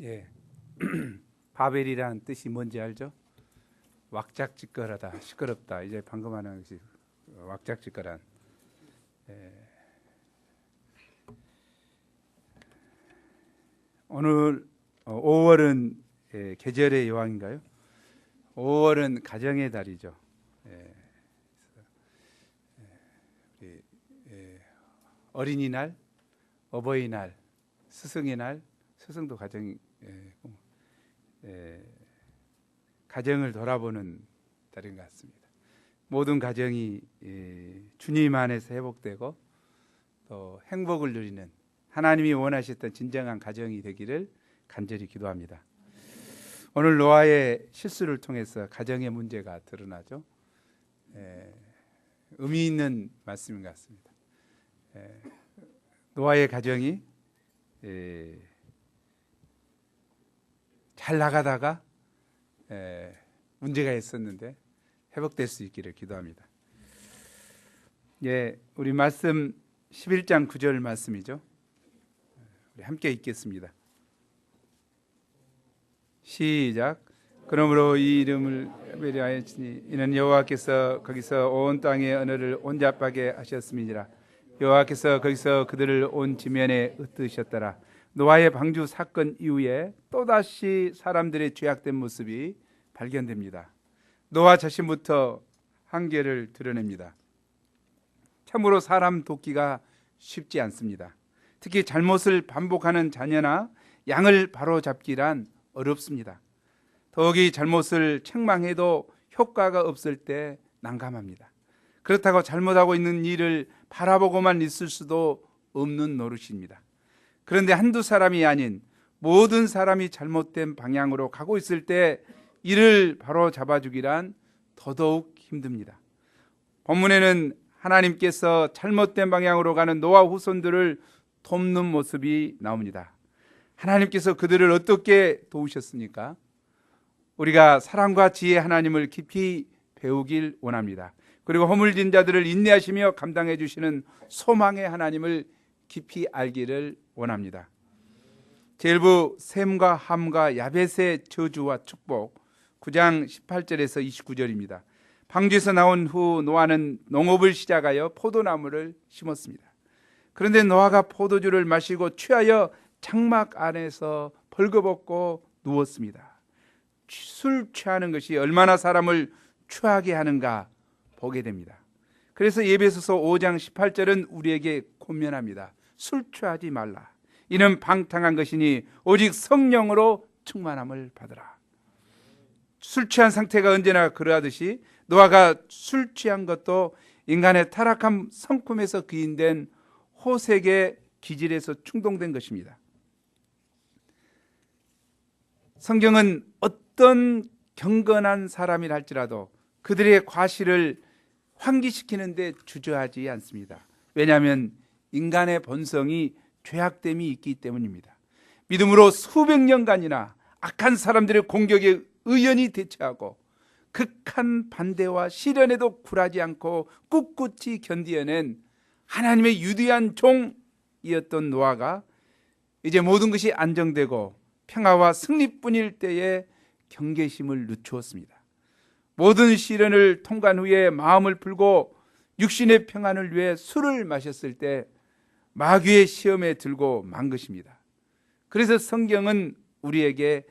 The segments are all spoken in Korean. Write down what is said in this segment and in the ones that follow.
예. 바벨이라는 뜻이 뭔지 알죠? 왁작지껄하다, 시끄럽다. 이제 방금 하는 것이 왁작지껄한. 예. 오늘 5월은 계절의 여왕인가요? 5월은 가정의 달이죠. 어린이날, 어버이날, 스승의 날, 스승도 가정을 돌아보는 달인 것 같습니다. 모든 가정이 주님 안에서 회복되고 또 행복을 누리는 하나님이 원하셨던 진정한 가정이 되기를 간절히 기도합니다. 오늘 노아의 실수를 통해서 가정의 문제가 드러나죠. 의미 있는 말씀인 것 같습니다. 노아의 가정이 잘 나가다가 문제가 있었는데 회복될 수 있기를 기도합니다. 우리 말씀 11장 9절 말씀이죠. 우리 함께 읽겠습니다. 시작. 그러므로 이 이름을 베리하였으니 이는 여호와께서 거기서 온 땅의 언어를 온잡하게 하셨음이니라. 여호와께서 거기서 그들을 온 지면에 흩으셨더라. 노아의 방주 사건 이후에 또다시 사람들의 죄악된 모습이 발견됩니다. 노아 자신부터 한계를 드러냅니다. 참으로 사람 돕기가 쉽지 않습니다. 특히 잘못을 반복하는 자녀나 양을 바로잡기란 어렵습니다. 더욱이 잘못을 책망해도 효과가 없을 때 난감합니다. 그렇다고 잘못하고 있는 일을 바라보고만 있을 수도 없는 노릇입니다. 그런데 한두 사람이 아닌 모든 사람이 잘못된 방향으로 가고 있을 때 이를 바로 잡아주기란 더더욱 힘듭니다. 본문에는 하나님께서 잘못된 방향으로 가는 노아 후손들을 돕는 모습이 나옵니다. 하나님께서 그들을 어떻게 도우셨습니까? 우리가 사랑과 지혜 하나님을 깊이 배우길 원합니다. 그리고 허물진 자들을 인내하시며 감당해 주시는 소망의 하나님을 깊이 알기를 원합니다. 제1부 셈과 함과 야벳의 저주와 축복 9장 18절에서 29절입니다. 방주에서 나온 후 노아는 농업을 시작하여 포도나무를 심었습니다. 그런데 노아가 포도주를 마시고 취하여 장막 안에서 벌거벗고 누웠습니다. 술 취하는 것이 얼마나 사람을 취하게 하는가 보게 됩니다. 그래서 에베소서 5장 18절은 우리에게 권면합니다. 술 취하지 말라. 이는 방탕한 것이니 오직 성령으로 충만함을 받으라. 술 취한 상태가 언제나 그러하듯이 노아가 술 취한 것도 인간의 타락한 성품에서 기인된 호색의 기질에서 충동된 것입니다. 성경은 어떤 경건한 사람이라 할지라도 그들의 과실을 환기시키는 데 주저하지 않습니다. 왜냐하면 인간의 본성이 죄악됨이 있기 때문입니다. 믿음으로 수백 년간이나 악한 사람들의 공격에 의연히 대처하고 극한 반대와 시련에도 굴하지 않고 꿋꿋이 견디어낸 하나님의 유대한 종이었던 노아가 이제 모든 것이 안정되고 평화와 승리뿐일 때에 경계심을 늦추었습니다. 모든 시련을 통과한 후에 마음을 풀고 육신의 평안을 위해 술을 마셨을 때 마귀의 시험에 들고 만 것입니다. 그래서 성경은 우리에게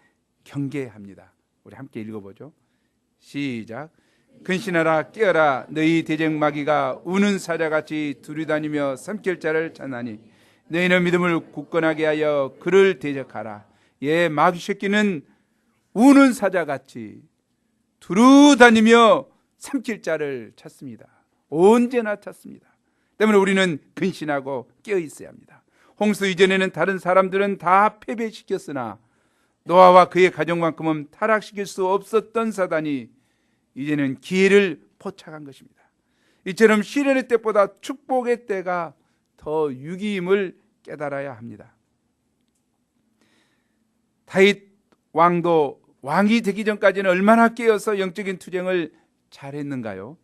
경계합니다. 우리 함께 읽어보죠. 시작. 근신하라 깨어라 너희 대적 마귀가 우는 사자같이 두루다니며 삼킬 자를 찾나니 너희는 믿음을 굳건하게 하여 그를 대적하라. 마귀 새끼는 우는 사자같이 두루다니며 삼킬 자를 찾습니다. 언제나 찾습니다. 때문에 우리는 근신하고 깨어 있어야 합니다. 홍수 이전에는 다른 사람들은 다 패배시켰으나 노아와 그의 가정만큼은 타락시킬 수 없었던 사단이 이제는 기회를 포착한 것입니다. 이처럼 시련의 때보다 축복의 때가 더 유기임을 깨달아야 합니다. 다윗 왕도 왕이 되기 전까지는 얼마나 깨어서 영적인 투쟁을 잘했는가요?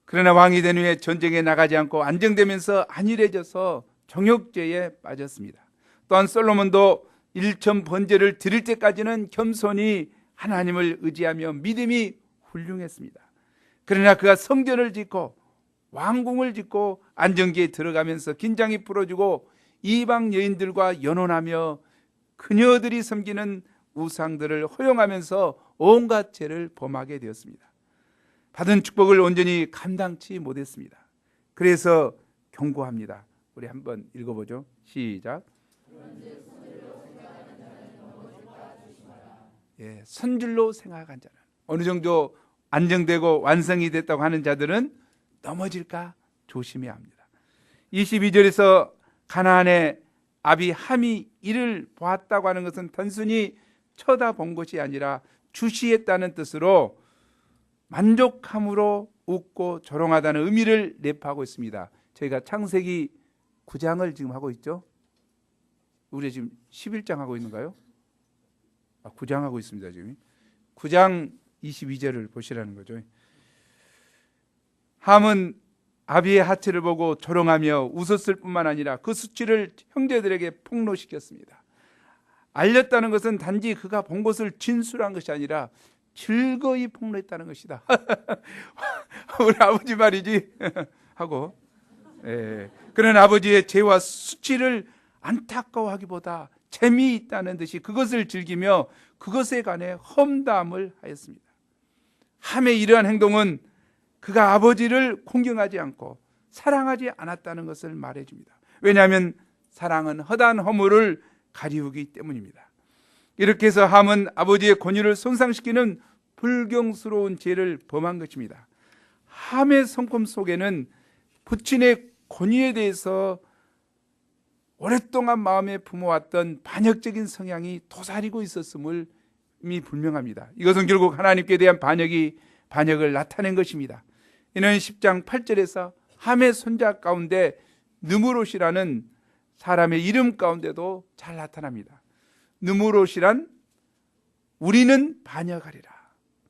그러나 왕이 된 후에 전쟁에 나가지 않고 안정되면서 안일해져서 정욕죄에 빠졌습니다. 또한 솔로몬도 일천 번제를 드릴 때까지는 겸손히 하나님을 의지하며 믿음이 훌륭했습니다. 그러나 그가 성전을 짓고 왕궁을 짓고 안정기에 들어가면서 긴장이 풀어지고 이방 여인들과 연혼하며 그녀들이 섬기는 우상들을 허용하면서 온갖 죄를 범하게 되었습니다. 받은 축복을 온전히 감당치 못했습니다. 그래서 경고합니다. 우리 한번 읽어보죠. 시작. 예, 선줄로 생각한 자는, 어느 정도 안정되고 완성이 됐다고 하는 자들은 넘어질까 조심해야 합니다. 22절에서 가나안의 아비 함이 이를 보았다고 하는 것은 단순히 쳐다본 것이 아니라 주시했다는 뜻으로 만족함으로 웃고 조롱하다는 의미를 내포하고 있습니다. 저희가 창세기 9장을 지금 하고 있죠. 우리 지금 11장 하고 있는가요? 9장 하고 있습니다. 지금 9장 22절을 보시라는 거죠. 함은 아비의 하체를 보고 조롱하며 웃었을 뿐만 아니라 그 수치를 형제들에게 폭로시켰습니다. 알렸다는 것은 단지 그가 본 것을 진술한 것이 아니라 즐거이 폭로했다는 것이다. 우리 아버지 말이지 하고, 그런 아버지의 죄와 수치를 안타까워하기보다 재미있다는 듯이 그것을 즐기며 그것에 관해 험담을 하였습니다. 함의 이러한 행동은 그가 아버지를 공경하지 않고 사랑하지 않았다는 것을 말해줍니다. 왜냐하면 사랑은 허다한 허물을 가리우기 때문입니다. 이렇게 해서 함은 아버지의 권위를 손상시키는 불경스러운 죄를 범한 것입니다. 함의 성품 속에는 부친의 권위에 대해서 오랫동안 마음에 품어왔던 반역적인 성향이 도사리고 있었음을 이미 분명합니다. 이것은 결국 하나님께 대한 반역을 나타낸 것입니다. 이는 10장 8절에서 함의 손자 가운데 느무롯이라는 사람의 이름 가운데도 잘 나타납니다. 느무롯이란 우리는 반역하리라,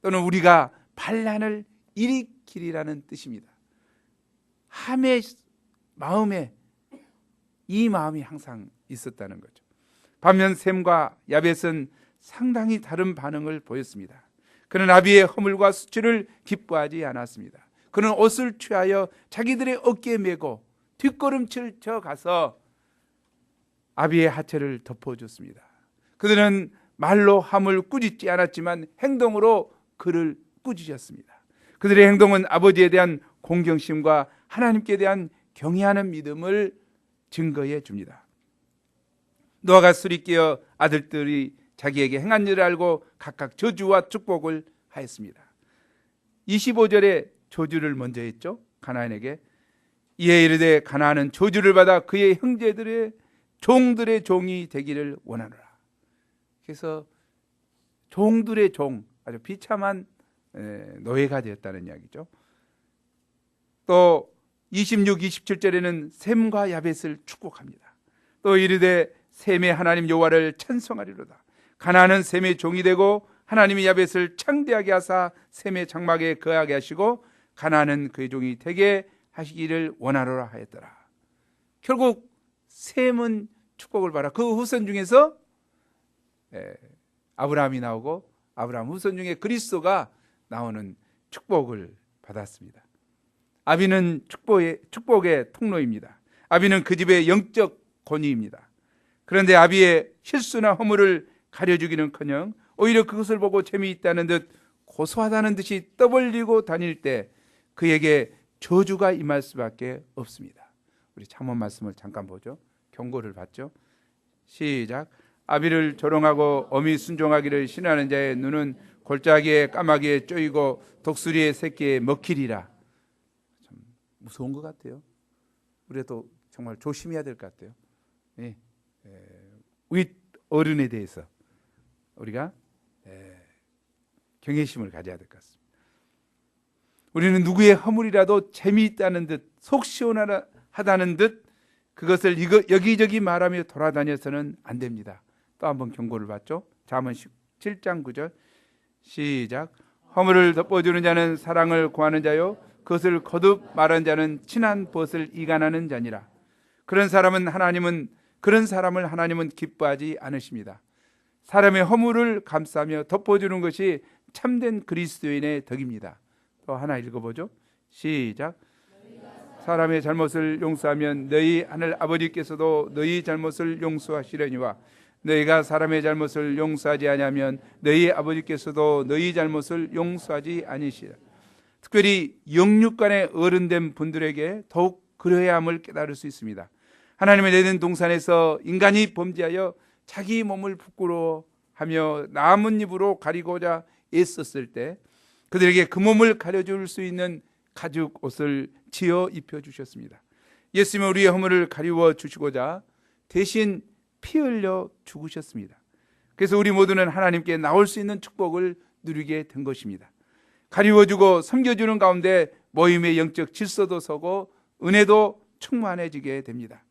또는 우리가 반란을 일으키리라는 뜻입니다. 함의 마음에 이 마음이 항상 있었다는 거죠. 반면 셈과 야벳은 상당히 다른 반응을 보였습니다. 그는 아비의 허물과 수치를 기뻐하지 않았습니다. 그는 옷을 취하여 자기들의 어깨에 메고 뒷걸음질 쳐 가서 아비의 하체를 덮어줬습니다. 그들은 말로 함을 꾸짖지 않았지만 행동으로 그를 꾸짖었습니다. 그들의 행동은 아버지에 대한 공경심과 하나님께 대한 경외하는 믿음을 증거해 줍니다. 노아가 술이 깨어 아들들이 자기에게 행한 일을 알고 각각 저주와 축복을 하였습니다. 25절에 저주를 먼저 했죠. 가나안에게. 이에 이르되 가나안은 저주를 받아 그의 형제들의 종들의 종이 되기를 원하노라. 그래서 종들의 종, 아주 비참한 노예가 되었다는 이야기죠. 또 26, 27절에는 셈과 야벳을 축복합니다. 또 이르되 셈의 하나님 여호와를 찬송하리로다. 가나안은 셈의 종이 되고 하나님이 야벳을 창대하게 하사 셈의 장막에 거하게 하시고 가나안은 그의 종이 되게 하시기를 원하노라 하였더라. 결국 셈은 축복을 받아 그 후손 중에서 아브라함이 나오고 아브라함 후손 중에 그리스도가 나오는 축복을 받았습니다. 아비는 축복의 통로입니다. 아비는 그 집의 영적 권위입니다. 그런데 아비의 실수나 허물을 가려주기는커녕 오히려 그것을 보고 재미있다는 듯 고소하다는 듯이 떠벌리고 다닐 때 그에게 저주가 임할 수밖에 없습니다. 우리 잠언 말씀을 잠깐 보죠. 경고를 받죠. 시작. 아비를 조롱하고 어미 순종하기를 싫어하는 자의 눈은 골짜기에 까마귀에 쪼이고 독수리의 새끼에 먹히리라. 참 무서운 것 같아요. 우리도 정말 조심해야 될 것 같아요. 윗 어른에 대해서 우리가 경외심을 가져야 될 것 같습니다. 우리는 누구의 허물이라도 재미있다는 듯 속 시원하다는 듯 그것을 여기저기 말하며 돌아다녀서는 안 됩니다. 또 한번 경고를 받죠. 잠언 7장 9절 시작. 허물을 덮어주는 자는 사랑을 구하는 자요 그것을 거듭 말하는 자는 친한 벗을 이간하는 자니라. 그런 사람은 하나님은 그런 사람을 하나님은 기뻐하지 않으십니다. 사람의 허물을 감싸며 덮어주는 것이 참된 그리스도인의 덕입니다. 또 하나 읽어보죠. 시작. 사람의 잘못을 용서하면 너희 하늘 아버지께서도 너희 잘못을 용서하시려니와 너희가 사람의 잘못을 용서하지 아니하면 너희 아버지께서도 너희 잘못을 용서하지 아니시라. 특별히 영육간에 어른된 분들에게 더욱 그러해야 함을 깨달을 수 있습니다. 하나님의 내는 동산에서 인간이 범죄하여 자기 몸을 부끄러워하며 나뭇잎으로 가리고자 애썼을 때 그들에게 그 몸을 가려줄 수 있는 가죽 옷을 지어 입혀주셨습니다. 예수님은 우리의 허물을 가리워 주시고자 대신 피 흘려 죽으셨습니다. 그래서 우리 모두는 하나님께 나올 수 있는 축복을 누리게 된 것입니다. 가리워주고 섬겨주는 가운데 모임의 영적 질서도 서고 은혜도 충만해지게 됩니다.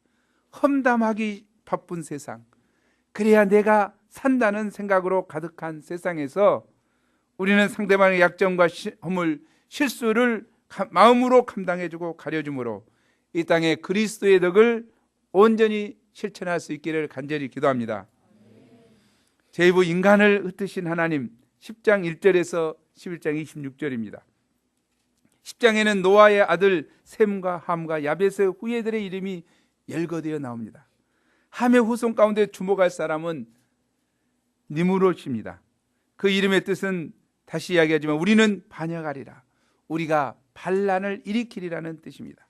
험담하기 바쁜 세상, 그래야 내가 산다는 생각으로 가득한 세상에서 우리는 상대방의 약점과 허물, 실수를 마음으로 감당해주고 가려줌으로 이 땅에 그리스도의 덕을 온전히 실천할 수 있기를 간절히 기도합니다. 제2부 인간을 흩으신 하나님, 10장 1절에서 11장 26절입니다. 10장에는 노아의 아들 셈과 함과 야벳의 후예들의 이름이 열거되어 나옵니다. 함의 후손 가운데 주목할 사람은 니므롯입니다. 그 이름의 뜻은 다시 이야기하지만 우리는 반역하리라, 우리가 반란을 일으키리라는 뜻입니다.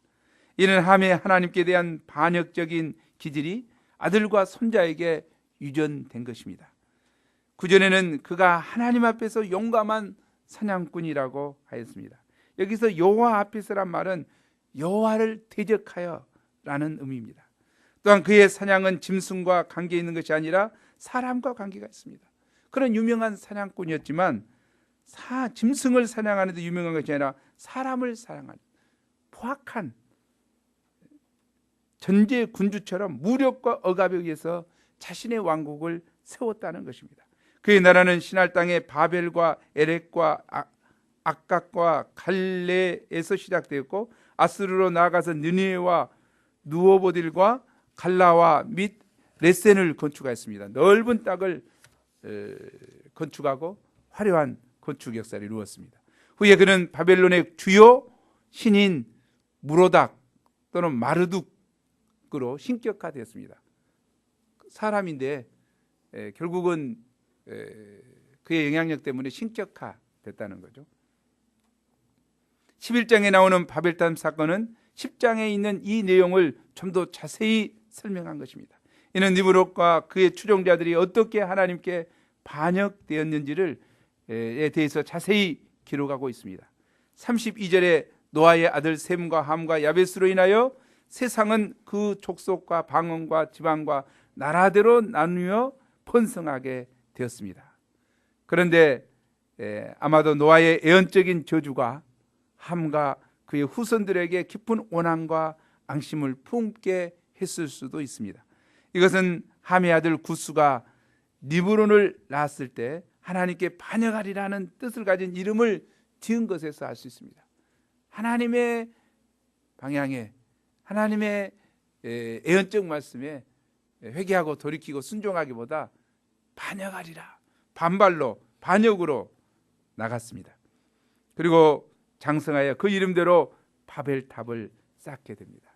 이는 함의 하나님께 대한 반역적인 기질이 아들과 손자에게 유전된 것입니다. 구전에는 그가 하나님 앞에서 용감한 사냥꾼이라고 하였습니다. 여기서 여호와 앞에서란 말은 여호와를 대적하여 라는 의미입니다. 또한 그의 사냥은 짐승과 관계 있는 것이 아니라 사람과 관계가 있습니다. 그런 유명한 사냥꾼이었지만 짐승을 사냥하는 데 유명한 것이 아니라 사람을 사냥하는 포악한 전제 군주처럼 무력과 억압에 의해서 자신의 왕국을 세웠다는 것입니다. 그의 나라는 신할 땅의 바벨과 에렉과 악각과 갈레에서 시작되었고 아스르로 나아가서 느니웨와 누오보딜과 갈라와 및 레센을 건축하였습니다. 넓은 땅을 건축하고 화려한 건축 역사를 이루었습니다. 후에 그는 바벨론의 주요 신인 무로닥 또는 마르둑으로 신격화되었습니다. 사람인데 결국은 그의 영향력 때문에 신격화됐다는 거죠. 11장에 나오는 바벨탑 사건은 10장에 있는 이 내용을 좀 더 자세히 설명한 것입니다. 이는 니므롯과 그의 추종자들이 어떻게 하나님께 반역되었는지를 에 대해서 자세히 기록하고 있습니다. 32절에 노아의 아들 셈과 함과 야벳으로 인하여 세상은 그 족속과 방언과 지방과 나라대로 나누어 번성하게 되었습니다. 그런데 아마도 노아의 예언적인 저주가 함과 그의 후손들에게 깊은 원한과 앙심을 품게 했을 수도 있습니다. 이것은 함의 아들 구스가 니므론을 낳았을 때 하나님께 반역하리라는 뜻을 가진 이름을 지은 것에서 알 수 있습니다. 하나님의 방향에, 하나님의 예언적 말씀에 회개하고 돌이키고 순종하기보다 반역하리라, 반발로, 반역으로 나갔습니다. 그리고 장성하여 그 이름대로 바벨탑을 쌓게 됩니다.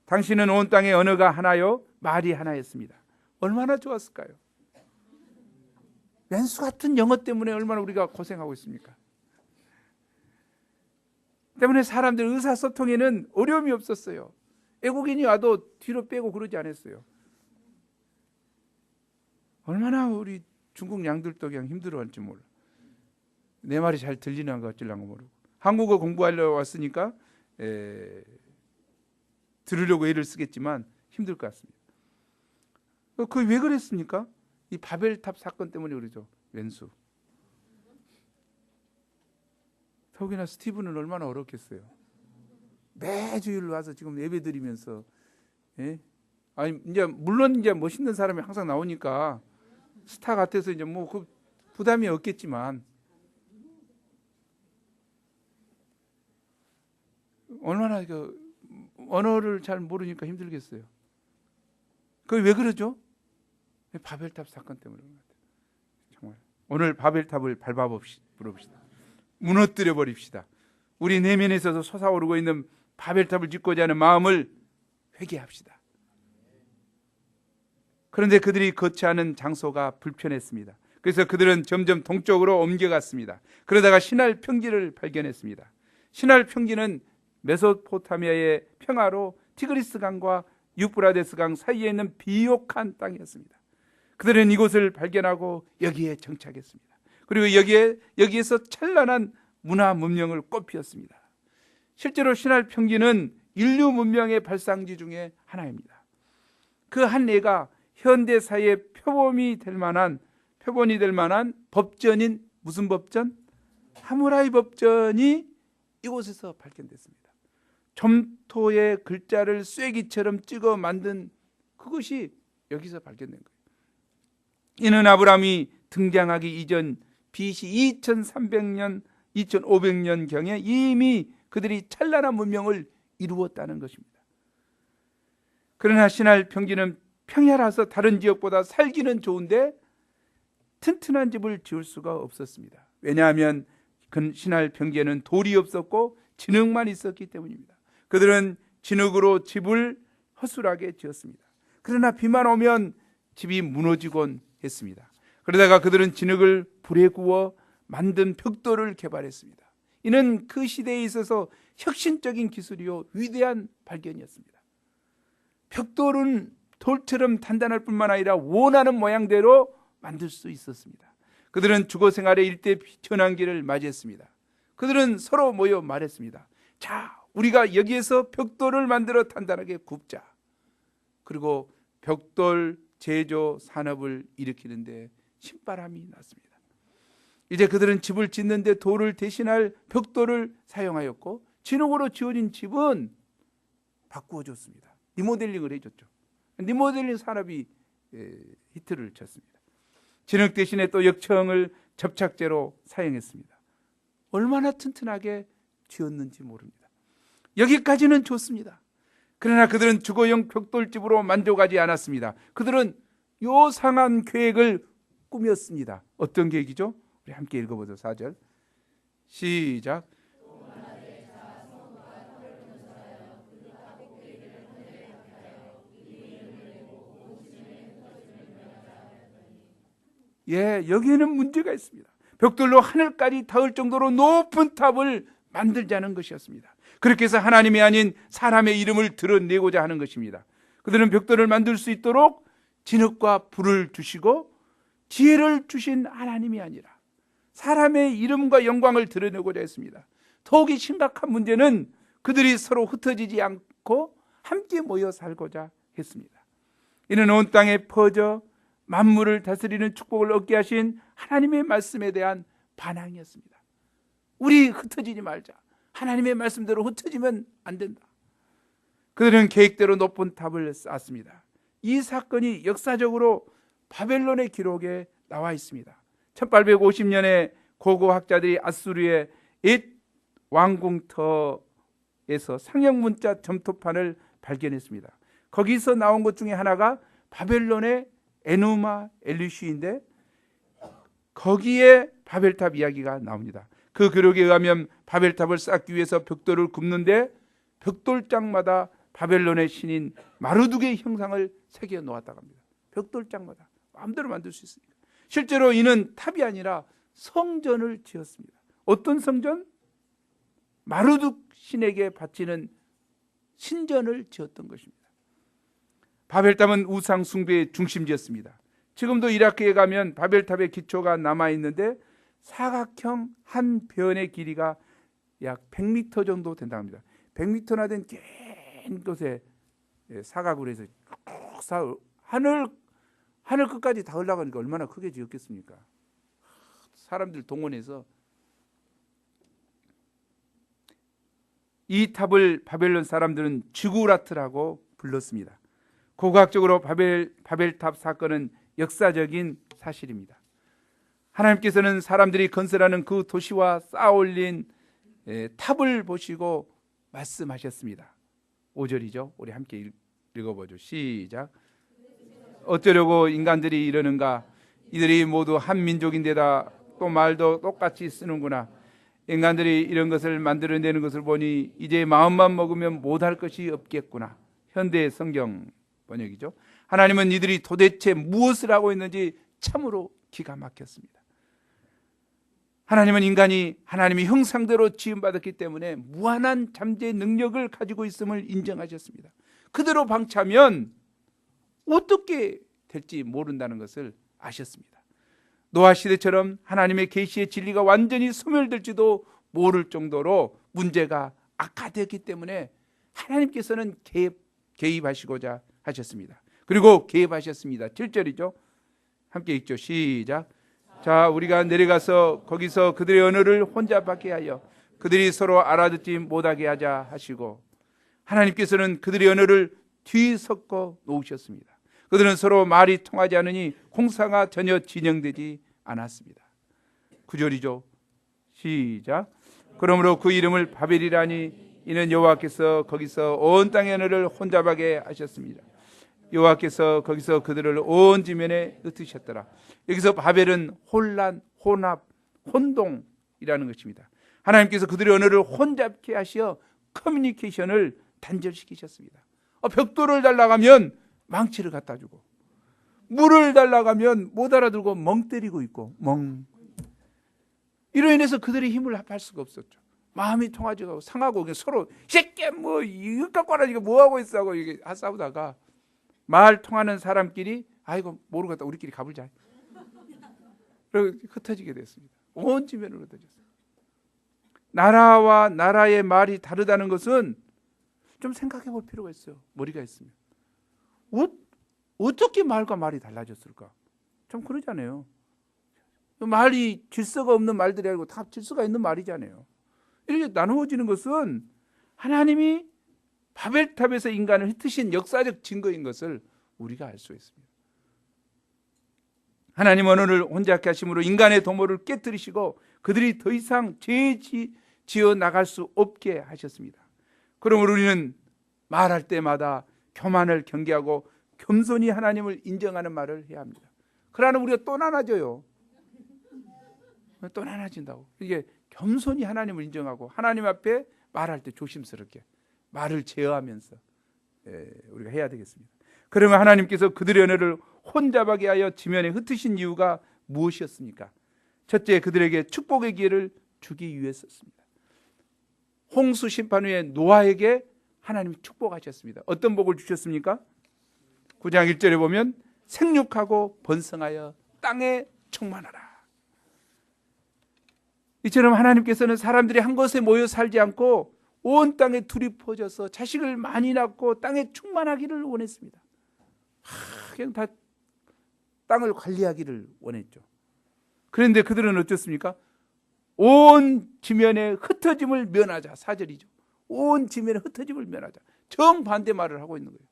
당신은 온 땅의 언어가 하나요, 말이 하나였습니다. 얼마나 좋았을까요? 왼수 같은 영어 때문에 얼마나 우리가 고생하고 있습니까? 때문에 사람들 의사소통에는 어려움이 없었어요. 외국인이 와도 뒤로 빼고 그러지 않았어요. 얼마나 우리 중국 양들도 그냥 힘들어할지 몰라. 내 말이 잘 들리는 거 어쩌려고 모르고. 한국어 공부하려고 왔으니까 들으려고 애를 쓰겠지만 힘들 것 같습니다. 그게 왜 그랬습니까? 이 바벨탑 사건 때문에 그러죠. 왼수. 더욱이나 스티븐은 얼마나 어렵겠어요. 매주일 와서 지금 예배 드리면서, 아니 이제 물론 이제 멋있는 사람이 항상 나오니까 스타 같아서 이제 뭐 그 부담이 없겠지만 얼마나 그 언어를 잘 모르니까 힘들겠어요. 그게 왜 그러죠? 바벨탑 사건 때문에 그런 것 같아요. 정말 오늘 바벨탑을 밟아봅시다. 무너뜨려 버립시다. 우리 내면에서도 솟아오르고 있는 바벨탑을 짓고자 하는 마음을 회개합시다. 그런데 그들이 거처하는 장소가 불편했습니다. 그래서 그들은 점점 동쪽으로 옮겨갔습니다. 그러다가 시날 평지를 발견했습니다. 시날 평지는 메소포타미아의 평화로 티그리스 강과 유프라데스 강 사이에 있는 비옥한 땅이었습니다. 그들은 이곳을 발견하고 여기에 정착했습니다. 그리고 여기에서 찬란한 문화 문명을 꽃피웠습니다. 실제로 시날 평지는 인류 문명의 발상지 중에 하나입니다. 그 한 예가 현대 사회의 표본이 될 만한 법전인 무슨 법전? 하무라이 법전이 이곳에서 발견됐습니다. 점토의 글자를 쐐기처럼 찍어 만든 그것이 여기서 발견된 거예요. 이는 아브라함이 등장하기 이전 BC 2300년, 2500년경에 이미 그들이 찬란한 문명을 이루었다는 것입니다. 그러나 시날 평지는 평야라서 다른 지역보다 살기는 좋은데 튼튼한 집을 지을 수가 없었습니다. 왜냐하면 그 시날 평지에는 돌이 없었고 진흙만 있었기 때문입니다. 그들은 진흙으로 집을 허술하게 지었습니다. 그러나 비만 오면 집이 무너지곤 했습니다. 그러다가 그들은 진흙을 불에 구워 만든 벽돌을 개발했습니다. 이는 그 시대에 있어서 혁신적인 기술이요 위대한 발견이었습니다. 벽돌은 돌처럼 단단할 뿐만 아니라 원하는 모양대로 만들 수 있었습니다. 그들은 주거 생활의 일대 전환기를 맞이했습니다. 그들은 서로 모여 말했습니다. 자, 우리가 여기에서 벽돌을 만들어 단단하게 굽자. 그리고 벽돌 제조 산업을 일으키는데 신바람이 났습니다. 이제 그들은 집을 짓는데 돌을 대신할 벽돌을 사용하였고 진흙으로 지어진 집은 바꾸어 줬습니다. 리모델링을 해줬죠. 리모델링 산업이 히트를 쳤습니다. 진흙 대신에 또 역청을 접착제로 사용했습니다. 얼마나 튼튼하게 지었는지 모릅니다. 여기까지는 좋습니다. 그러나 그들은 주거용 벽돌집으로 만족하지 않았습니다. 그들은 요상한 계획을 꾸몄습니다. 어떤 계획이죠? 우리 함께 읽어보죠. 4절 시작. 여기에는 문제가 있습니다. 벽돌로 하늘까지 닿을 정도로 높은 탑을 만들자는 것이었습니다. 그렇게 해서 하나님이 아닌 사람의 이름을 드러내고자 하는 것입니다. 그들은 벽돌을 만들 수 있도록 진흙과 불을 주시고 지혜를 주신 하나님이 아니라 사람의 이름과 영광을 드러내고자 했습니다. 더욱이 심각한 문제는 그들이 서로 흩어지지 않고 함께 모여 살고자 했습니다. 이는 온 땅에 퍼져 만물을 다스리는 축복을 얻게 하신 하나님의 말씀에 대한 반항이었습니다. 우리 흩어지지 말자. 하나님의 말씀대로 흩어지면 안 된다. 그들은 계획대로 높은 탑을 쌓았습니다. 이 사건이 역사적으로 바벨론의 기록에 나와 있습니다. 1850년에 고고학자들이 아수르의 옛 왕궁터에서 상형문자 점토판을 발견했습니다. 거기서 나온 것 중에 하나가 바벨론의 에누마 엘리시인데 거기에 바벨탑 이야기가 나옵니다. 그 기록에 의하면 바벨탑을 쌓기 위해서 벽돌을 굽는데 벽돌장마다 바벨론의 신인 마르둑의 형상을 새겨 놓았다고 합니다. 벽돌장마다 마음대로 만들 수 있으니까. 실제로 이는 탑이 아니라 성전을 지었습니다. 어떤 성전? 마르둑 신에게 바치는 신전을 지었던 것입니다. 바벨탑은 우상 숭배의 중심지였습니다. 지금도 이라크에 가면 바벨탑의 기초가 남아있는데 사각형 한 변의 길이가 약 100m 정도 된다고 합니다. 100m나 된 긴 곳에 사각으로 해서 하늘 끝까지 다 올라가니까 얼마나 크게 지었겠습니까? 사람들 동원해서 이 탑을 바벨론 사람들은 지구라트라고 불렀습니다. 고고학적으로 바벨탑 사건은 역사적인 사실입니다. 하나님께서는 사람들이 건설하는 그 도시와 쌓아올린 탑을 보시고 말씀하셨습니다. 5절이죠. 우리 함께 읽어보죠. 시작. 어쩌려고 인간들이 이러는가? 이들이 모두 한 민족인데다 또 말도 똑같이 쓰는구나. 인간들이 이런 것을 만들어내는 것을 보니 이제 마음만 먹으면 못할 것이 없겠구나. 현대 성경 번역이죠. 하나님은 이들이 도대체 무엇을 하고 있는지 참으로 기가 막혔습니다. 하나님은 인간이 하나님의 형상대로 지음받았기 때문에 무한한 잠재 능력을 가지고 있음을 인정하셨습니다. 그대로 방치하면 어떻게 될지 모른다는 것을 아셨습니다. 노아 시대처럼 하나님의 계시의 진리가 완전히 소멸될지도 모를 정도로 문제가 악화되었기 때문에 하나님께서는 개입하시고자 하셨습니다. 그리고 개입하셨습니다. 7절이죠. 함께 읽죠. 시작. 자, 우리가 내려가서 거기서 그들의 언어를 혼잡하게 하여 그들이 서로 알아듣지 못하게 하자 하시고, 하나님께서는 그들의 언어를 뒤섞어 놓으셨습니다. 그들은 서로 말이 통하지 않으니 공사가 전혀 진행되지 않았습니다. 9절이죠. 시작. 그러므로 그 이름을 바벨이라니 이는 여호와께서 거기서 온 땅의 언어를 혼잡하게 하셨습니다. 여호와께서 거기서 그들을 온 지면에 흩으셨더라. 여기서 바벨은 혼란, 혼합, 혼동이라는 것입니다. 하나님께서 그들의 언어를 혼잡게 하시어 커뮤니케이션을 단절시키셨습니다. 벽돌을 달라가면 망치를 갖다 주고, 물을 달라가면 못 알아들고 멍 때리고 있고, 이로 인해서 그들의 힘을 합할 수가 없었죠. 마음이 통하지 않고 상하고 서로 새끼 뭐 이것 갖고 와라, 이거 뭐 하고 있어 하고 이게 싸우다가 말 통하는 사람끼리 아이고 모르겠다, 우리끼리 가불자. 그리고 흩어지게 됐습니다. 온 지면으로 흩어졌어요. 나라와 나라의 말이 다르다는 것은 좀 생각해 볼 필요가 있어요. 머리가 있으면. 어떻게 말과 말이 달라졌을까? 참 그러잖아요. 말이 질서가 없는 말들이 아니고 다 질서가 있는 말이잖아요. 이렇게 나누어지는 것은 하나님이 바벨탑에서 인간을 흩으신 역사적 증거인 것을 우리가 알 수 있습니다. 하나님 언어를 혼잡게 하심으로 인간의 도모를 깨뜨리시고 그들이 더 이상 죄 지어 나갈 수 없게 하셨습니다. 그러므로 우리는 말할 때마다 교만을 경계하고 겸손히 하나님을 인정하는 말을 해야 합니다. 그러나 우리가 또 나눠져요. 또 나눠진다고. 이게 겸손히 하나님을 인정하고 하나님 앞에 말할 때 조심스럽게 말을 제어하면서 우리가 해야 되겠습니다. 그러면 하나님께서 그들의 언어를 혼잡하게 하여 지면에 흩으신 이유가 무엇이었습니까? 첫째, 그들에게 축복의 기회를 주기 위해서였습니다. 홍수 심판 후에 노아에게 하나님이 축복하셨습니다. 어떤 복을 주셨습니까? 9장 1절에 보면 생육하고 번성하여 땅에 충만하라. 이처럼 하나님께서는 사람들이 한 곳에 모여 살지 않고 온 땅에 둘이 퍼져서 자식을 많이 낳고 땅에 충만하기를 원했습니다. 그냥 다 땅을 관리하기를 원했죠. 그런데 그들은 어떻습니까? 온 지면에 흩어짐을 면하자. 4절이죠. 온 지면에 흩어짐을 면하자. 정반대 말을 하고 있는 거예요.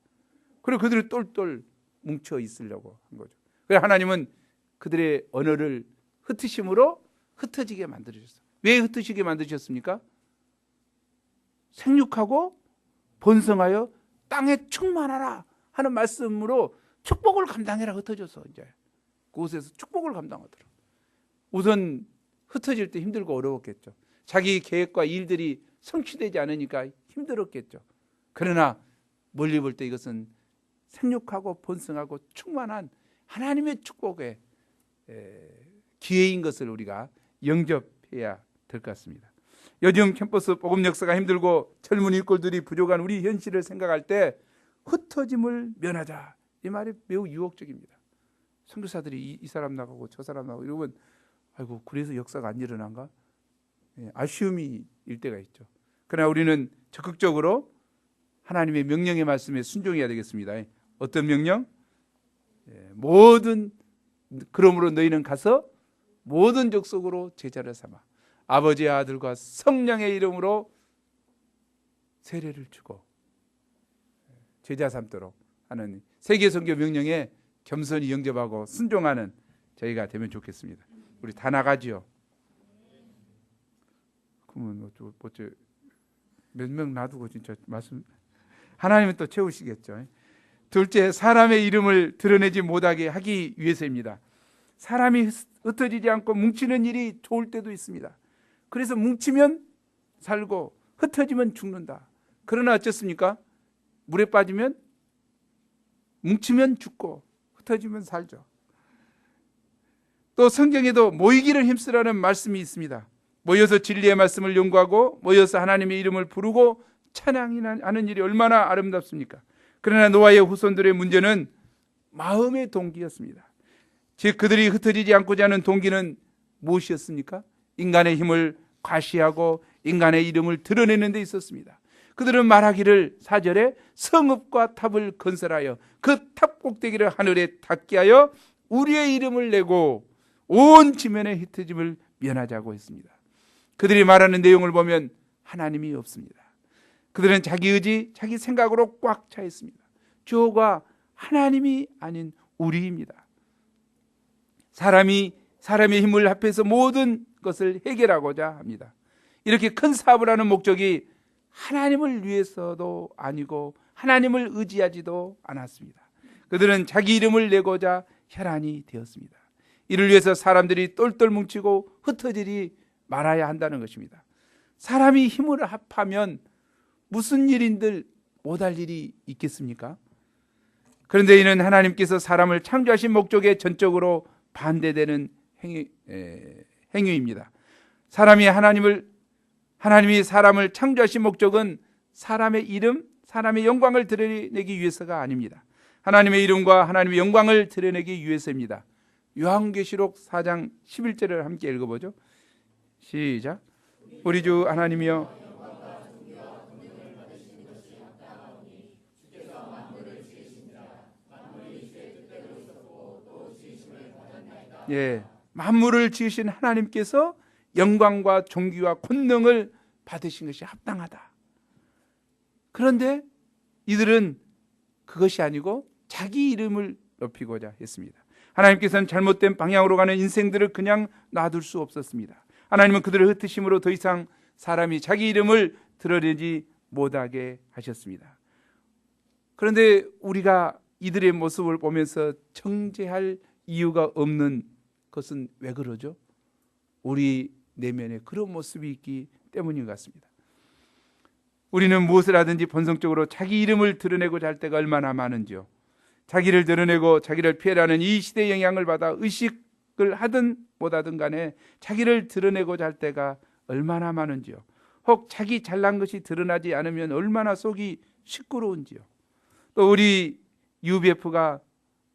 그리고 그들이 똘똘 뭉쳐 있으려고 한 거죠. 그래서 하나님은 그들의 언어를 흩으심으로 흩어지게 만들으셨어요. 왜 흩어지게 만드셨습니까? 생육하고 번성하여 땅에 충만하라 하는 말씀으로 축복을 감당해라. 흩어져서 이제 그곳에서 축복을 감당하더라. 우선 흩어질 때 힘들고 어려웠겠죠. 자기 계획과 일들이 성취되지 않으니까 힘들었겠죠. 그러나 멀리 볼 때 이것은 생육하고 번성하고 충만한 하나님의 축복의 기회인 것을 우리가 영접해야 될 것 같습니다. 요즘 캠퍼스 복음 역사가 힘들고 젊은 일꾼들이 부족한 우리 현실을 생각할 때 흩어짐을 면하자, 이 말이 매우 유혹적입니다. 선교사들이 이 사람 나가고 저 사람 나가고 이러면 아이고 그래서 역사가 안 일어난가? 아쉬움이 일 때가 있죠. 그러나 우리는 적극적으로 하나님의 명령의 말씀에 순종해야 되겠습니다. 어떤 명령? 그러므로 너희는 가서 모든 족속으로 제자를 삼아 아버지의 아들과 성령의 이름으로 세례를 주고 제자 삼도록 하는 세계 선교 명령에 겸손히 영접하고 순종하는 저희가 되면 좋겠습니다. 우리 다 나가지요. 그러면 몇 명 놔두고 진짜 말씀 하나님은 또 채우시겠죠. 둘째, 사람의 이름을 드러내지 못하게 하기 위해서입니다. 사람이 흩어지지 않고 뭉치는 일이 좋을 때도 있습니다. 그래서 뭉치면 살고 흩어지면 죽는다. 그러나 어쩌습니까? 물에 빠지면 뭉치면 죽고 흩어지면 살죠. 또 성경에도 모이기를 힘쓰라는 말씀이 있습니다. 모여서 진리의 말씀을 연구하고 모여서 하나님의 이름을 부르고 찬양하는 일이 얼마나 아름답습니까? 그러나 노아의 후손들의 문제는 마음의 동기였습니다. 즉 그들이 흩어지지 않고자 하는 동기는 무엇이었습니까? 인간의 힘을 과시하고 인간의 이름을 드러내는 데 있었습니다. 그들은 말하기를 4절에 성읍과 탑을 건설하여 그 탑 꼭대기를 하늘에 닿게 하여 우리의 이름을 내고 온 지면의 흩어짐을 면하자고 했습니다. 그들이 말하는 내용을 보면 하나님이 없습니다. 그들은 자기 의지, 자기 생각으로 꽉 차 있습니다. 주어가 하나님이 아닌 우리입니다. 사람의 힘을 합해서 모든 것을 해결하고자 합니다. 이렇게 큰 사업을 하는 목적이 하나님을 위해서도 아니고 하나님을 의지하지도 않았습니다. 그들은 자기 이름을 내고자 혈안이 되었습니다. 이를 위해서 사람들이 똘똘 뭉치고 흩어지지 말아야 한다는 것입니다. 사람이 힘을 합하면 무슨 일인들 못할 일이 있겠습니까? 그런데 이는 하나님께서 사람을 창조하신 목적에 전적으로 반대되는 행위입니다. 하나님이 사람을 창조하신 목적은 사람의 이름, 사람의 영광을 드러내기 위해서가 아닙니다. 하나님의 이름과 하나님의 영광을 드러내기 위해서입니다. 요한계시록 4장 11절을 함께 읽어보죠. 시작. 우리 주 하나님이여, 만물을 지으신 하나님께서 영광과 존귀와 권능을 받으신 것이 합당하다. 그런데 이들은 그것이 아니고 자기 이름을 높이고자 했습니다. 하나님께서는 잘못된 방향으로 가는 인생들을 그냥 놔둘 수 없었습니다. 하나님은 그들을 흩으심으로 더 이상 사람이 자기 이름을 드러내지 못하게 하셨습니다. 그런데 우리가 이들의 모습을 보면서 정죄할 이유가 없는 것은 왜 그러죠? 우리 내면에 그런 모습이 있기 때문인 것 같습니다. 우리는 무엇을 하든지 본성적으로 자기 이름을 드러내고자 할 때가 얼마나 많은지요. 자기를 드러내고 자기를 피해라는 이 시대의 영향을 받아 의식을 하든 못하든 간에 자기를 드러내고자 할 때가 얼마나 많은지요. 혹 자기 잘난 것이 드러나지 않으면 얼마나 속이 시끄러운지요. 또 우리 UBF가,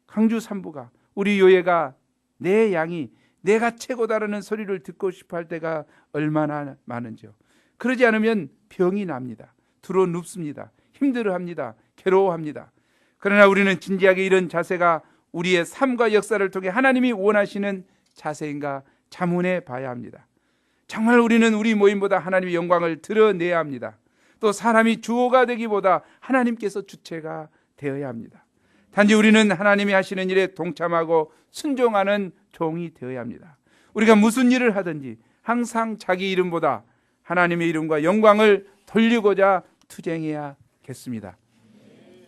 강주 산부가, 우리 요예가 내 양이 내가 최고다라는 소리를 듣고 싶어 할 때가 얼마나 많은지요. 그러지 않으면 병이 납니다. 두루 눕습니다. 힘들어합니다. 괴로워합니다. 그러나 우리는 진지하게 이런 자세가 우리의 삶과 역사를 통해 하나님이 원하시는 자세인가 자문해 봐야 합니다. 정말 우리는 우리 모임보다 하나님의 영광을 드러내야 합니다. 또 사람이 주어가 되기보다 하나님께서 주체가 되어야 합니다. 단지 우리는 하나님이 하시는 일에 동참하고 순종하는 종이 되어야 합니다. 우리가 무슨 일을 하든지 항상 자기 이름보다 하나님의 이름과 영광을 돌리고자 투쟁해야겠습니다.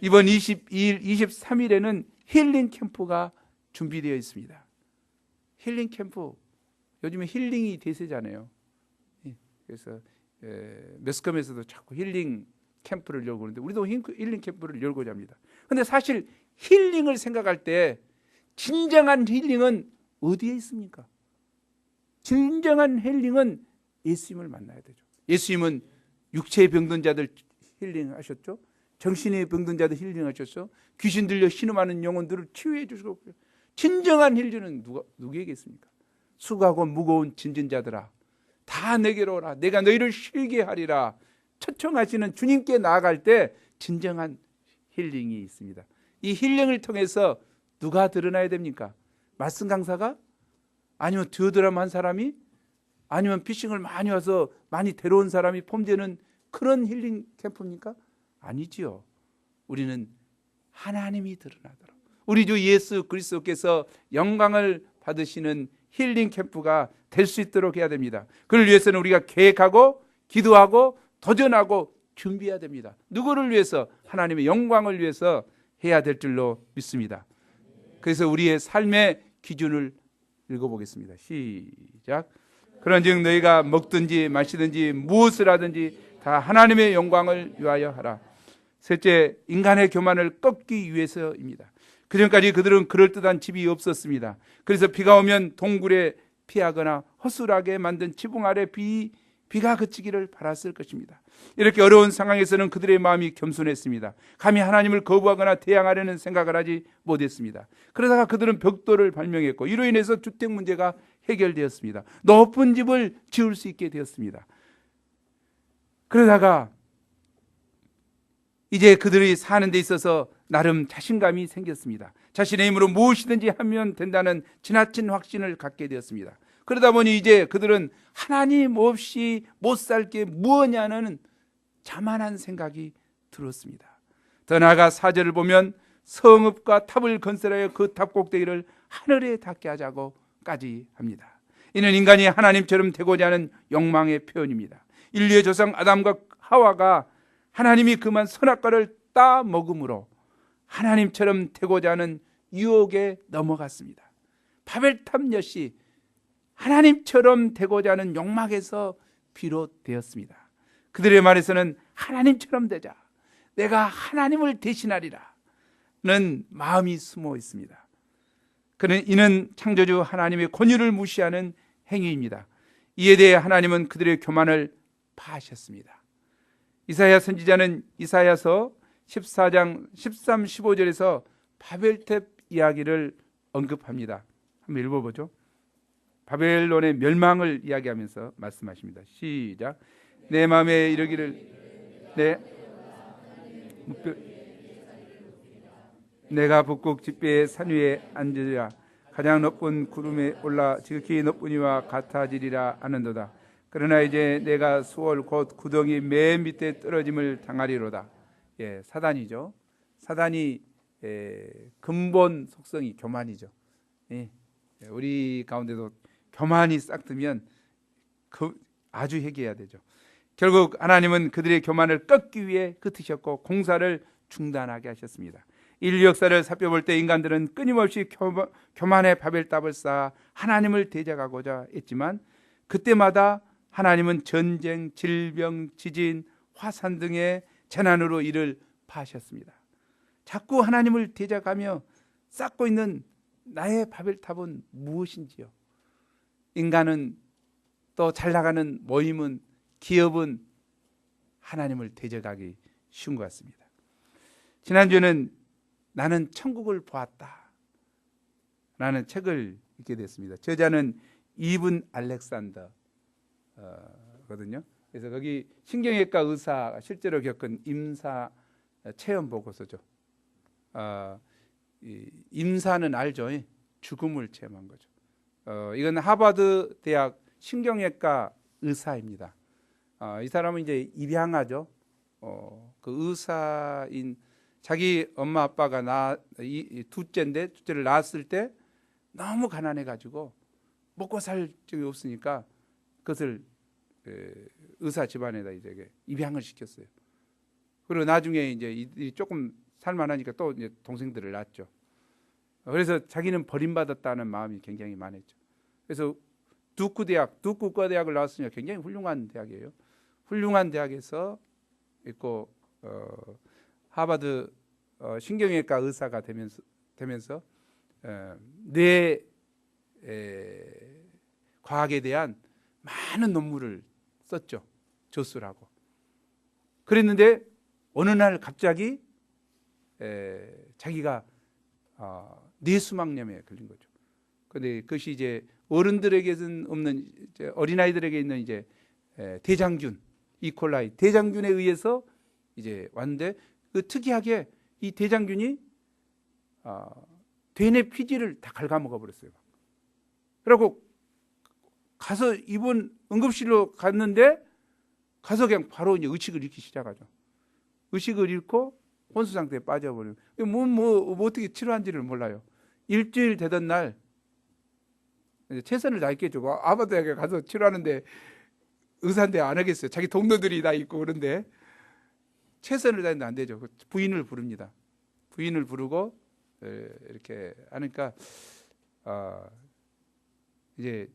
이번 22일, 23일에는 힐링 캠프가 준비되어 있습니다. 힐링 캠프, 요즘에 힐링이 대세잖아요. 그래서 매스컴에서도 자꾸 힐링 캠프를 열고 그러는데 우리도 힐링 캠프를 열고자 합니다. 그런데 사실 힐링을 생각할 때 진정한 힐링은 어디에 있습니까? 진정한 힐링은 예수님을 만나야 되죠. 예수님은 육체의 병든 자들 힐링하셨죠. 정신의 병든 자들 힐링하셨죠. 귀신 들려 신음하는 영혼들을 치유해 주시고. 진정한 힐링은 누구에게 있습니까? 수고하고 무거운 짐진 자들아, 다 내게로 오라. 내가 너희를 쉬게 하리라. 초청하시는 주님께 나아갈 때 진정한 힐링이 있습니다. 이 힐링을 통해서 누가 드러나야 됩니까? 말씀 강사가? 아니면 디오드람 한 사람이? 아니면 피싱을 많이 와서 많이 데려온 사람이 폼되는 그런 힐링 캠프입니까? 아니지요. 우리는 하나님이 드러나도록 우리 주 예수 그리스도께서 영광을 받으시는 힐링 캠프가 될 수 있도록 해야 됩니다. 그를 위해서는 우리가 계획하고 기도하고 도전하고 준비해야 됩니다. 누구를 위해서? 하나님의 영광을 위해서 해야 될 줄로 믿습니다. 그래서 우리의 삶의 기준을 읽어보겠습니다. 시작. 그런즉 너희가 먹든지 마시든지 무엇을 하든지 다 하나님의 영광을 위하여 하라. 셋째, 인간의 교만을 꺾기 위해서입니다. 그전까지 그들은 그럴듯한 집이 없었습니다. 그래서 비가 오면 동굴에 피하거나 허술하게 만든 지붕 아래 비가 그치기를 바랐을 것입니다. 이렇게 어려운 상황에서는 그들의 마음이 겸손했습니다. 감히 하나님을 거부하거나 대항하려는 생각을 하지 못했습니다. 그러다가 그들은 벽돌을 발명했고 이로 인해서 주택 문제가 해결되었습니다. 높은 집을 지을 수 있게 되었습니다. 그러다가 이제 그들이 사는 데 있어서 나름 자신감이 생겼습니다. 자신의 힘으로 무엇이든지 하면 된다는 지나친 확신을 갖게 되었습니다. 그러다 보니 이제 그들은 하나님 없이 못 살 게 무엇냐는 자만한 생각이 들었습니다. 더 나아가 4절을 보면 성읍과 탑을 건설하여 그 탑 꼭대기를 하늘에 닿게 하자고까지 합니다. 이는 인간이 하나님처럼 되고자 하는 욕망의 표현입니다. 인류의 조상 아담과 하와가 하나님이 그만 선악과를 따 먹음으로 하나님처럼 되고자 하는 유혹에 넘어갔습니다. 바벨탑 역시 하나님처럼 되고자 하는 욕망에서 비롯되었습니다. 그들의 말에서는 하나님처럼 되자, 내가 하나님을 대신하리라 는 마음이 숨어 있습니다. 이는 창조주 하나님의 권위를 무시하는 행위입니다. 이에 대해 하나님은 그들의 교만을 파하셨습니다. 이사야 선지자는 이사야서 14장 13, 15절에서 바벨탑 이야기를 언급합니다. 한번 읽어보죠. 바벨론의 멸망을 이야기하면서 말씀하십니다. 시작. 내 마음에 이르기를 내가 북극 집배의 산 위에 앉으리라. 가장 높은 구름에 올라 지극히 높은 이와 같아지리라 하는도다. 그러나 이제 내가 수월 곧 구덩이 맨 밑에 떨어짐을 당하리로다. 사단이죠. 사단이 근본 속성이 교만이죠. 우리 가운데도 교만이 싹트면 아주 회개해야 되죠. 결국 하나님은 그들의 교만을 꺾기 위해 흩으셨고 공사를 중단하게 하셨습니다. 인류 역사를 살펴볼 때 인간들은 끊임없이 교만의 바벨탑을 쌓아 하나님을 대적하고자 했지만 그때마다 하나님은 전쟁, 질병, 지진, 화산 등의 재난으로 이를 파하셨습니다. 자꾸 하나님을 대적하며 쌓고 있는 나의 바벨탑은 무엇인지요? 인간은 또 잘나가는 모임은 기업은 하나님을 대적하기 쉬운 것 같습니다. 지난주에는 나는 천국을 보았다 라는 책을 읽게 됐습니다. 저자는 이븐 알렉산더 거든요. 그래서 거기 신경외과 의사가 실제로 겪은 임사 체험 보고서죠. 임사는 알죠. 죽음을 체험한 거죠. 이건 하버드 대학 신경외과 의사입니다. 이 사람은 이제 입양하죠. 그 의사인 자기 엄마 아빠가 둘째를 낳았을 때 너무 가난해 가지고 먹고 살 적이 없으니까 그것을 의사 집안에다 이제 입양을 시켰어요. 그리고 나중에 이제 조금 살만하니까 또 이제 동생들을 낳았죠. 그래서 자기는 버림받았다는 마음이 굉장히 많았죠. 그래서 두쿠과대학을 나왔으니까 굉장히 훌륭한 대학이에요. 훌륭한 대학에서 있고 하버드 신경외과 의사가 되면서 뇌 과학에 대한 많은 논문을 썼죠. 저술하고. 그랬는데 어느 날 갑자기 자기가 뇌수막염에 걸린 거죠. 그런데 그것이 이제 어른들에게는 없는 어린아이들에게 있는 이제 대장균, 이콜라이 대장균에 의해서 이제 왔는데 그 특이하게 이 대장균이 대뇌 피지를 다 갉아먹어 버렸어요. 그리고 가서 입원 응급실로 갔는데 가서 그냥 바로 이제 의식을 잃기 시작하죠. 의식을 잃고 혼수 상태에 빠져버려요. 뭐 어떻게 치료한지를 몰라요. 일주일 되던 날 최선을 다했겠죠. 아바드에 가서 치료하는데 의사인데 안 하겠어요. 자기 동료들이 다 있고 그런데 최선을 다했는데 안 되죠. 부인을 부릅니다. 부인을 부르고 이렇게 하니까 이제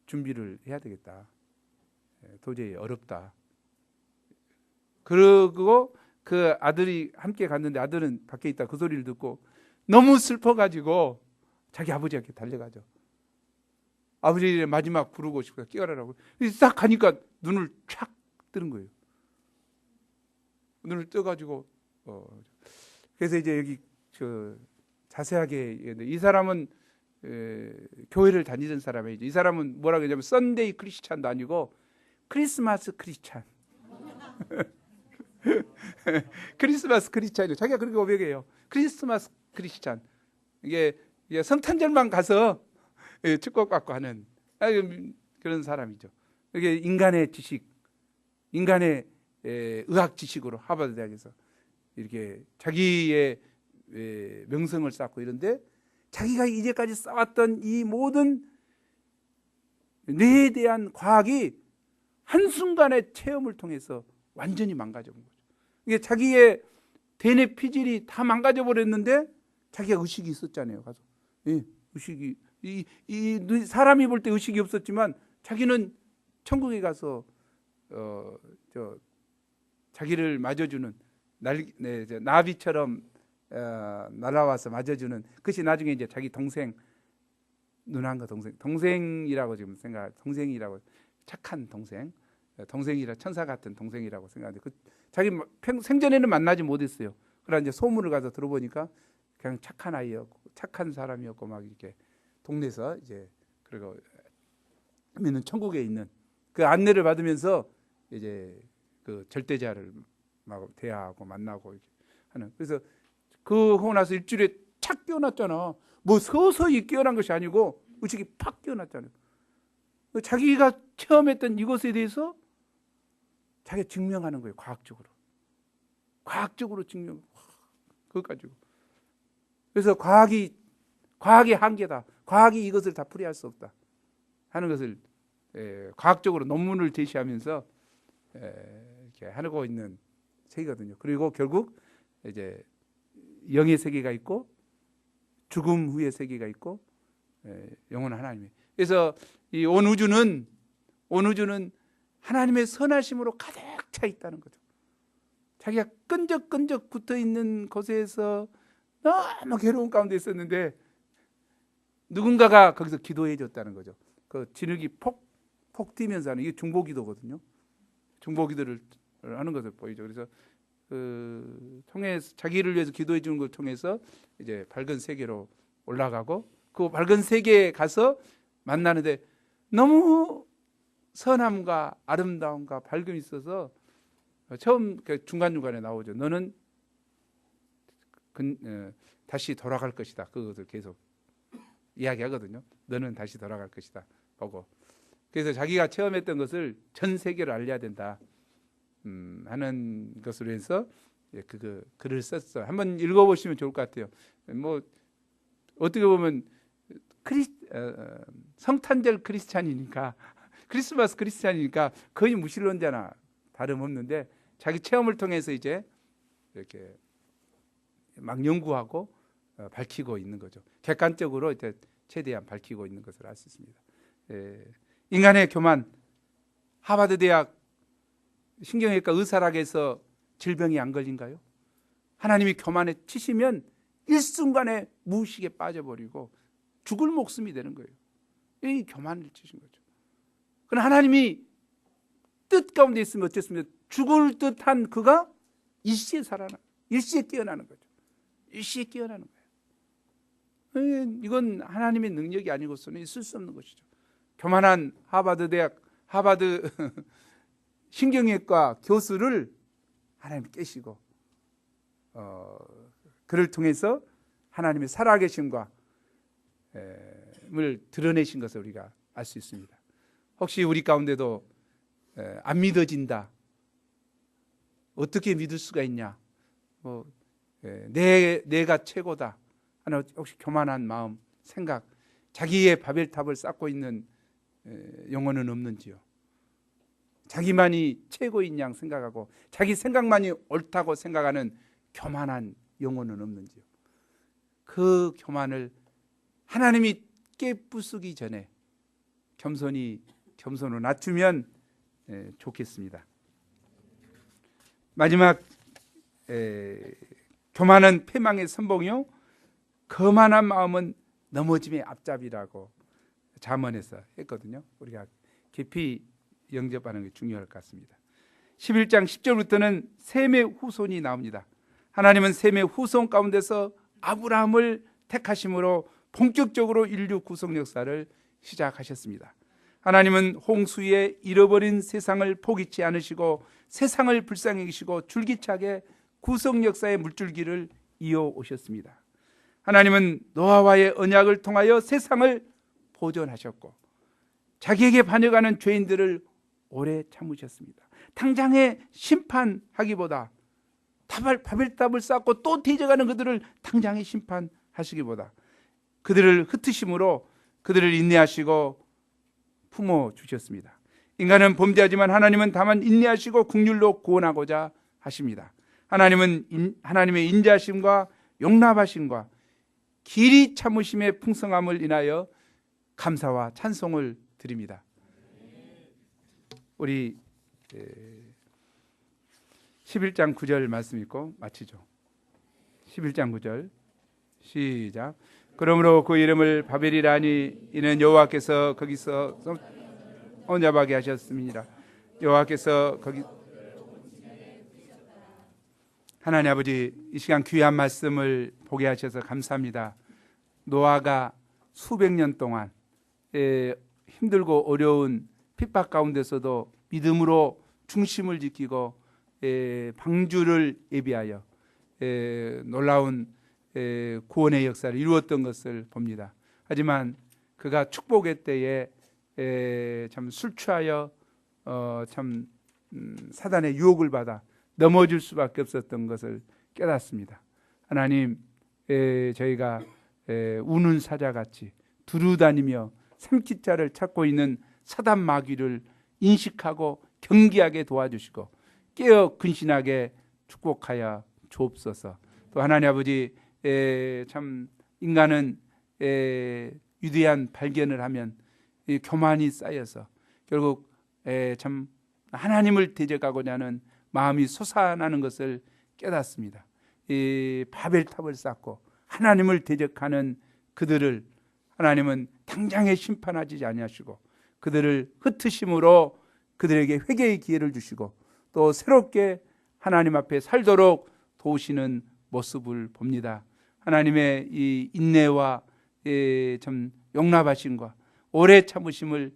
준비를 해야 되겠다. 도저히 어렵다. 그러고 그 아들이 함께 갔는데 아들은 밖에 있다 그 소리를 듣고 너무 슬퍼가지고 자기 아버지한테 달려가죠. 아버지의 마지막 부르고 싶어 깨어라라고. 딱 가니까 눈을 촥 뜨는 거예요. 눈을 떠가지고 그래서 이제 여기 자세하게 이 사람은 교회를 다니던 사람이죠. 이 사람은 뭐라고 하냐면 썬데이 크리스찬도 아니고 크리스마스 크리스찬. 크리스마스 크리스찬이요. 자기가 그렇게 고백해요. 크리스마스 크리스찬. 이게 성탄절만 가서 축복받고 하는 그런 사람이죠. 이게 인간의 지식, 인간의 의학 지식으로 하버드 대학에서 이렇게 자기의 명성을 쌓고 이런데 자기가 이제까지 쌓았던 이 모든 뇌에 대한 과학이 한순간의 체험을 통해서 완전히 망가져 본 거죠. 이게 자기의 대뇌 피질이 다 망가져 버렸는데 자기가 의식이 있었잖아요. 가서 의식이 이 사람이 볼 때 의식이 없었지만 자기는 천국에 가서 자기를 맞아주는 나비처럼 날아와서 맞아주는 그것이 나중에 이제 자기 동생 누나인가 동생이라고 지금 동생이라고 착한 동생이라 천사 같은 동생이라고 생각하는데 자기 생전에는 만나지 못했어요. 그러나 이제 소문을 가서 들어보니까 그냥 착한 아이였고 착한 사람이었고 막 이렇게 동네에서 이제 그리고 하면은 천국에 있는 그 안내를 받으면서 이제 그 절대자를 막 대하고 만나고 이렇게 하는. 그래서 그러고 나서 일주일에 착 깨어났잖아. 뭐 서서히 깨어난 것이 아니고 의식이 팍 깨어났잖아요. 자기가 체험했던 이것에 대해서 자기가 증명하는 거예요. 과학적으로 증명. 그것 가지고. 그래서 과학이 한계다. 과학이 이것을 다 풀이할 수 없다 하는 것을 과학적으로 논문을 제시하면서 이렇게 하고 있는 세계거든요. 그리고 결국 이제 영의 세계가 있고 죽음 후의 세계가 있고 영원한 하나님의. 그래서 이 온 우주는 하나님의 선하심으로 가득 차 있다는 거죠. 자기가 끈적끈적 붙어 있는 곳에서 너무 괴로운 가운데 있었는데 누군가가 거기서 기도해 줬다는 거죠. 그 진흙이 폭 뛰면서 하는 이게 중보기도거든요. 중보기도를 하는 것을 보이죠. 그래서 통해서 자기를 위해서 기도해 주는 걸 통해서 이제 밝은 세계로 올라가고 그 밝은 세계에 가서 만나는데 너무 선함과 아름다움과 밝음이 있어서 처음 중간중간에 나오죠. 너는 다시 돌아갈 것이다. 그것을 계속 이야기하거든요. 너는 다시 돌아갈 것이다. 보고. 그래서 자기가 체험했던 것을 전 세계로 알려야 된다. 하는 것으로 해서 그 글을 썼어요. 한번 읽어보시면 좋을 것 같아요. 뭐 어떻게 보면 성탄절 크리스찬이니까 크리스마스 크리스찬이니까 거의 무신론자나 다름없는데 자기 체험을 통해서 이제 이렇게 막 연구하고 밝히고 있는 거죠. 객관적으로 이제 최대한 밝히고 있는 것을 알 수 있습니다. 인간의 교만, 하버드 대학 신경외과 의사락에서 질병이 안 걸린가요? 하나님이 교만에 치시면 일순간에 무의식에 빠져버리고 죽을 목숨이 되는 거예요. 이 교만을 치신 거죠. 그러나 하나님이 뜻 가운데 있으면 어쨌습니까? 죽을 듯한 그가 일시에 일시에 깨어나는 거죠. 일시에 깨어나는 거예요. 이건 하나님의 능력이 아니고서는 있을 수 없는 것이죠. 교만한 하버드 신경외과 교수를 하나님 깨시고 그를 통해서 하나님의 살아계심과 을 드러내신 것을 우리가 알 수 있습니다. 혹시 우리 가운데도 안 믿어진다, 어떻게 믿을 수가 있냐, 내가 최고다 하는 혹시 교만한 마음, 생각, 자기의 바벨탑을 쌓고 있는 영혼은 없는지요? 자기만이 최고인 양 생각하고 자기 생각만이 옳다고 생각하는 교만한 영혼은 없는지요? 그 교만을 하나님이 깨부수기 전에 겸손으로 낮추면 좋겠습니다. 마지막 교만은 패망의 선봉이요 거만한 마음은 넘어짐의 앞잡이라고 잠언에서 했거든요. 우리가 깊이 영접하는 게 중요할 것 같습니다. 11장 10절부터는 셈의 후손이 나옵니다. 하나님은 셈의 후손 가운데서 아브라함을 택하심으로 본격적으로 인류 구속 역사를 시작하셨습니다. 하나님은 홍수에 잃어버린 세상을 포기치 않으시고 세상을 불쌍히 여기시고 줄기차게 구속 역사의 물줄기를 이어오셨습니다. 하나님은 노아와의 언약을 통하여 세상을 보존하셨고 자기에게 반역하는 죄인들을 오래 참으셨습니다. 당장에 심판하기보다 바벨탑을 쌓고 또 대적하는 그들을 당장에 심판하시기보다 그들을 흩으심으로 그들을 인내하시고 품어주셨습니다. 인간은 범죄하지만 하나님은 다만 인내하시고 긍휼로 구원하고자 하십니다. 하나님은 하나님의 인자하심과 용납하심과 길이 참으심의 풍성함을 인하여 감사와 찬송을 드립니다. 우리 11장 9절 말씀 읽고 마치죠. 11장 9절 시작. 그러므로 그 이름을 바벨이라 하니 이는 여호와께서 거기서 온잡하게 하셨습니다. 여호와께서 거기 하나님 아버지 이 시간 귀한 말씀을 보게 하셔서 감사합니다. 노아가 수백 년 동안 힘들고 어려운 핍박 가운데서도 믿음으로 중심을 지키고 방주를 예비하여 놀라운 구원의 역사를 이루었던 것을 봅니다. 하지만 그가 축복의 때에 참 술 취하여 사단의 유혹을 받아 넘어질 수밖에 없었던 것을 깨닫습니다. 하나님, 저희가 우는 사자같이 두루다니며 삼키자를 찾고 있는 사단 마귀를 인식하고 경계하게 도와주시고 깨어 근신하게 축복하여 주옵소서. 또 하나님 아버지, 참 인간은 위대한 발견을 하면 교만이 쌓여서 결국 참 하나님을 대적하고자 하는 마음이 솟아나는 것을 깨닫습니다. 이 바벨탑을 쌓고 하나님을 대적하는 그들을 하나님은 당장에 심판하지 아니하시고 그들을 흩으심으로 그들에게 회개의 기회를 주시고 또 새롭게 하나님 앞에 살도록 도우시는 모습을 봅니다. 하나님의 이 인내와 참 용납하심과 오래 참으심을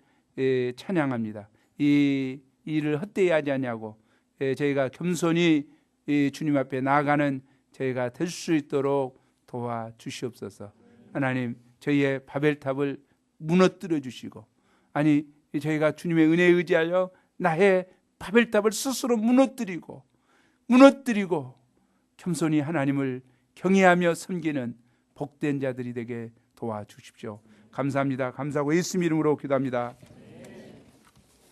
찬양합니다. 이 일을 헛되이 하지 아니하고 저희가 겸손히 주님 앞에 나아가는 저희가 될 수 있도록 도와주시옵소서. 하나님, 저희의 바벨탑을 무너뜨려 주시고 아니 저희가 주님의 은혜에 의지하여 나의 바벨탑을 스스로 무너뜨리고 겸손히 하나님을 경외하며 섬기는 복된 자들이 되게 도와주십시오. 감사합니다. 감사하고 예수님 이름으로 기도합니다.